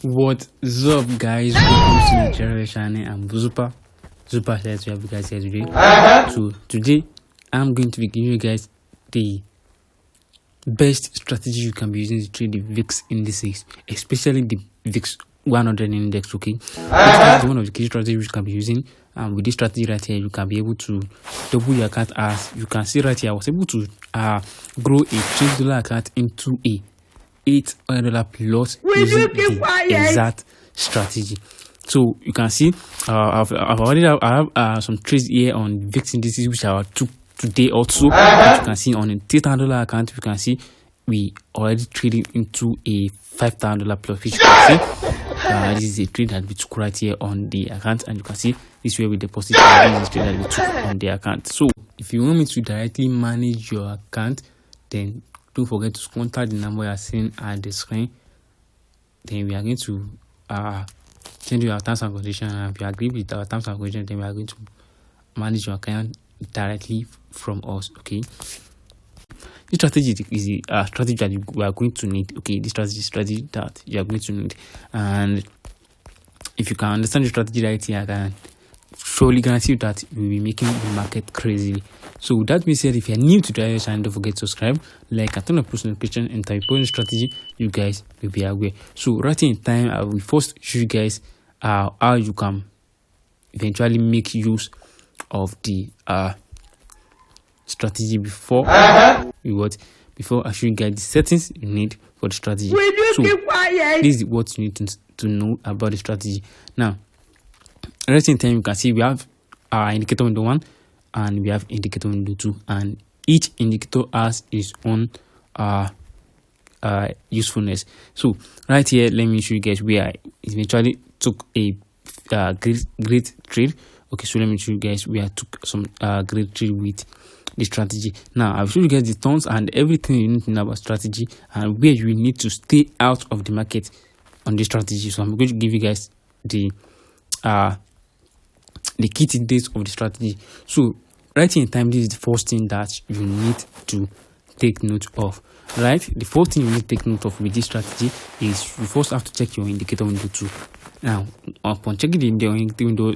What's up, guys? Welcome to the Deriv channel. I'm super excited to have you guys here today. So today I'm going to be giving you guys the best strategy you can be using to trade the VIX indices, especially the VIX 100 index. Okay, this is one of the key strategies you can be using. With this strategy right here, you can be able to double your account. As you can see right here, I was able to grow a $20 account into a $800 plus using the exact strategy. So you can see I have some trades here on VIX indices which I took today also. As you can see on a $800 account, you can see we already traded into a $5,000 plus, which you can see this is a trade that we took right here on the account, and you can see this is where we deposit this trade that we took on the account. So if you want me to directly manage your account, then don't forget to contact the number you are seeing at the screen. Then we are going to send you our terms and conditions, and if you agree with our terms and conditions, then we are going to manage your account directly from us. Okay, this strategy is a strategy that we are going to need. Okay, this strategy that you are going to need, and if you can understand the strategy right here, I can surely guarantee you that we will be making the market crazy. So with that being said, if you are new to the channel, don't forget to subscribe, like, and turn on post notification, and type on strategy, you guys will be aware. So right in time, I will first show you guys how you can eventually make use of the strategy before I show you guys the settings you need for the strategy. So this is what you need to know about the strategy. Now right in time, you can see we have our indicator window 1 and we have indicator window 2, and each indicator has its own usefulness. So right here, let me show you guys where I eventually took a great trade. Okay, so let me show you guys where I took some great trade with the strategy. Now I'll show you guys the terms and everything you need to know about strategy and where you need to stay out of the market on this strategy. So I'm going to give you guys the key dates of the strategy. So right in time, this is the first thing that you need to take note of. Right, the first thing you need to take note of with this strategy is you first have to check your indicator window 2. Now upon checking the indicator window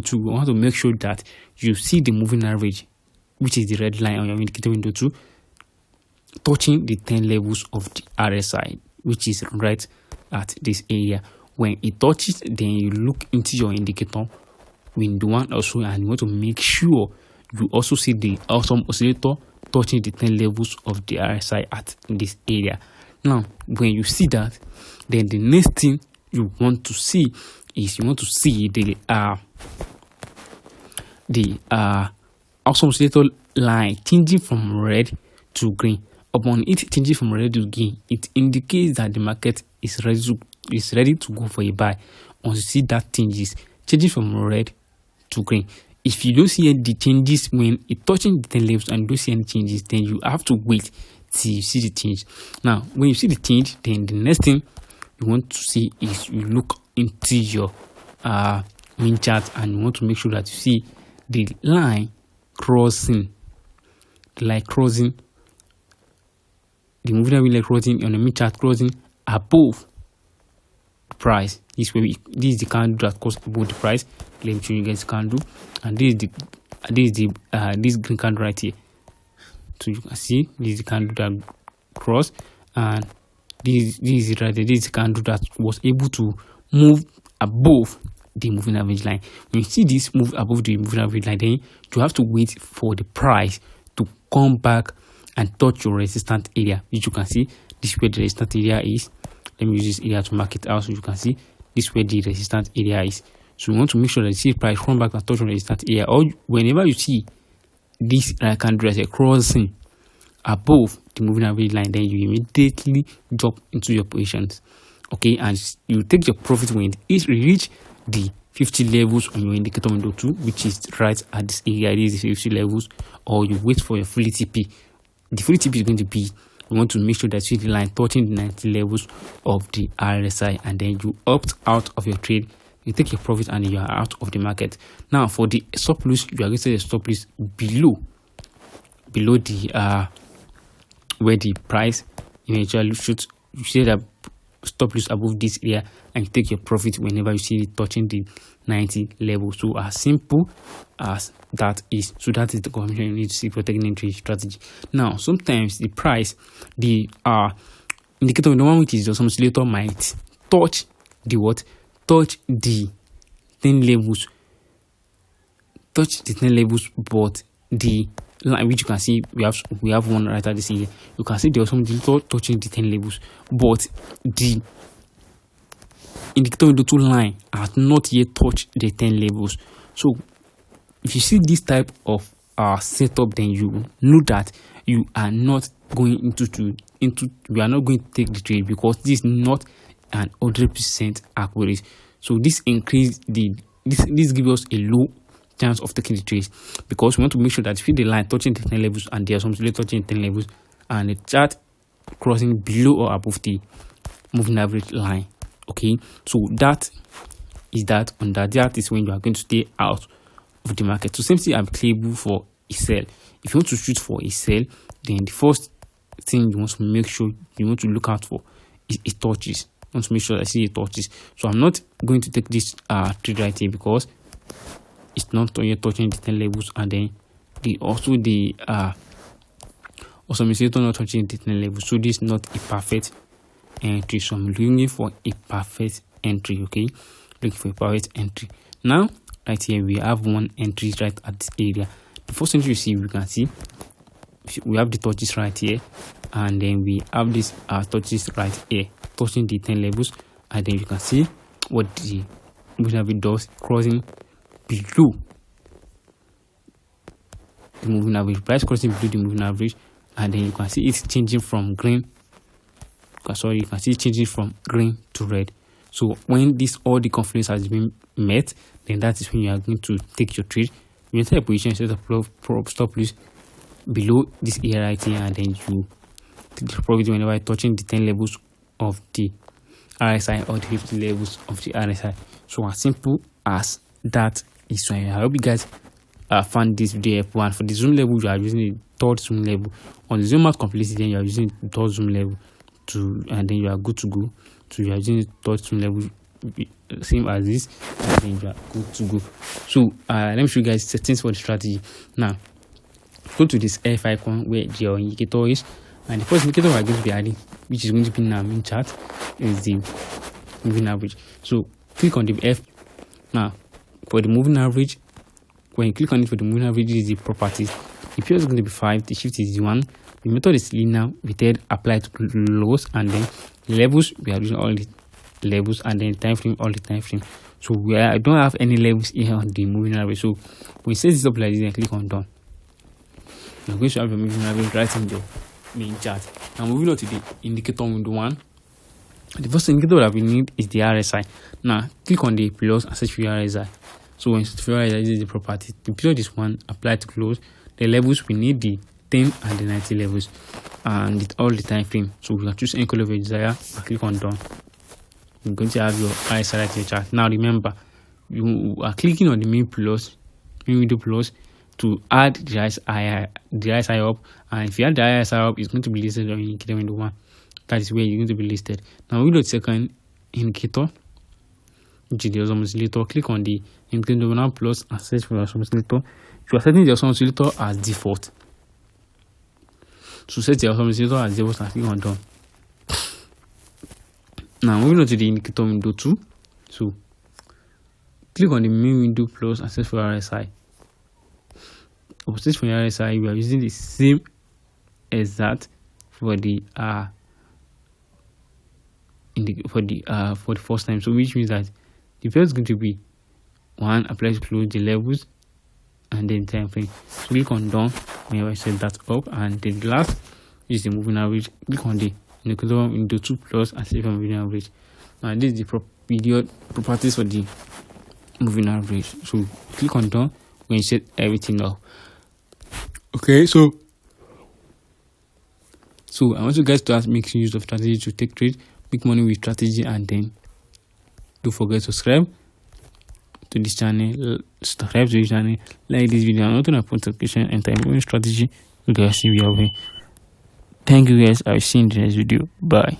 2, you want to make sure that you see the moving average, which is the red line on your indicator window 2, touching the 10 levels of the RSI, which is right at this area. When it touches, then you look into your indicator window 1 also, and you want to make sure you also see the awesome oscillator touching the 10 levels of the RSI at this area. Now when you see that, then the next thing you want to see is you want to see the awesome oscillator line changing from red to green. Upon it changing from red to green, it indicates that the market is ready to go for a buy. Once you see that changing from red to green, if you don't see any changes when it touching the 10 levels and you don't see any changes, then you have to wait till you see the change. Now when you see the change, then the next thing you want to see is you look into your main chart, and you want to make sure that you see the line crossing the moving average line crossing on the main chart, crossing above the price. This is the candle that goes above the price. Let me show you guys the candle, and this green candle right here. So you can see this is the candle that crossed, and this is right there. This is the candle that was able to move above the moving average line. When you see this move above the moving average line, then you have to wait for the price to come back and touch your resistance area, which you can see this is where the resistance area is. Let me use this area to mark it out, so you can see this is where the resistance area is. So you want to make sure that you see price come back and touch your resistance area, or whenever you see this candle as a crossing above the moving average line, then you immediately drop into your positions. Okay, and you take your profit when it reach the 50 levels on your indicator window 2, which is right at this area. This is the 50 levels, or you wait for your fully TP. The fully TP is going to be, you want to make sure that you see the line touching the 90 levels of the RSI, and then you opt out of your trade. You take your profit and you are out of the market. Now for the stop loss, you are going to set the stop loss below the where the price eventually shoots. You see that stop loss above this area and you take your profit whenever you see it touching the 90 level. So as simple as that is. So that is the confirmation you need to see for taking entry strategy. Now sometimes the price, the indicator, the one which is some oscillator, might touch the what? Touch the 10 levels. Touch the 10 levels, but the line which you can see, we have one right at this area. You can see there was something touching the 10 levels, but the indicator window 2 line has not yet touched the 10 levels. So if you see this type of setup, then you know that you are not going you are not going to take the trade, because this is not an 100% accurate. So this this gives us a low chance of taking the trade, because we want to make sure that if the line touching the 10 levels and there are some touching 10 levels and the chart crossing below or above the moving average line. Okay, so that is when you are going to stay out of the market. So same thing applicable for a sell. If you want to shoot for a sell, then the first thing you want to make sure you want to look out for is it touches. You want to make sure I see it touches. So I'm not going to take this trade right here because it's not yet touching the 10 levels, and then also oscillator not touching the 10 levels. So this is not a perfect entry. So I'm looking for a perfect entry. Okay, looking for a perfect entry. Now right here we have one entry right at this area. The first entry you see, we can see we have the touches right here, and then we have this touches right here touching the 10 levels, and then you can see what the moving average does, crossing below the moving average, price crossing below the moving average, and then you can see it's changing from green. You can see it changing from green to red. So when all the confidence has been met, then that is when you are going to take your trade. You enter a position, set up stop loss below this area right here, and then you take the profit whenever touching the 10 levels of the RSI or the 50 levels of the RSI. So as simple as that is. So I hope you guys found this video helpful. And for the zoom level, you are using the third zoom level. On the zoom out completely, then you are using the third zoom level and then you are good to go. So you are using the third zoom level, same as this, and then you are good to go. So let me show you guys settings for the strategy. Now go to this F icon where your indicator is, and the first indicator we are going to be adding, which is going to be in our main chart, is the moving average. So click on the F. Now for the moving average, when you click on it for the moving average, this is the properties. The period is going to be 5, the shift is 1, the method is linear, method apply to lows, and then the levels, we are using all the levels, and then time frame, all the time frame. So I don't have any levels here on the moving average. So when you set this up like this and click on done, you're going to have your moving average right in the main chart. Now moving on to the indicator window 1. The first indicator that we need is the RSI. Now click on the plus and search for your RSI. So when you search for your RSI, this is the property. The period is 1, apply to close. The levels, we need the 10 and the 90 levels, and all the time frame. So we can choose any color of your desire and click on done. You're going to have your RSI right in your chart. Now remember, you are clicking on the main window plus to add the RSI up, and if you add the RSI up, it's going to be listed on indicator window 1. That is where you're going to be listed. Now we go to second indicator, which is the oscillator. Click on the indicator 1 plus and search for your oscillator. You are setting the oscillator as default. So set the oscillator as default and click on done. Now moving on to the indicator window 2. So click on the main window plus and search for RSI. Or search for your RSI, we are using the same exact for the for the first time. So which means that the first is going to be 1, apply to close, the levels, and then time frame. So click on done whenever I set that up, and the last is the moving average. Click on the indicator window 2 plus and save on moving average. Now this is the video properties for the moving average. So click on done when you set everything up. Okay, so I want you guys to make use of strategy to take trade, make money with strategy, and then don't forget to subscribe to this channel, like this video, and also put notification and time strategy. You guys see me away. Thank you guys. I'll see you in the next video. Bye.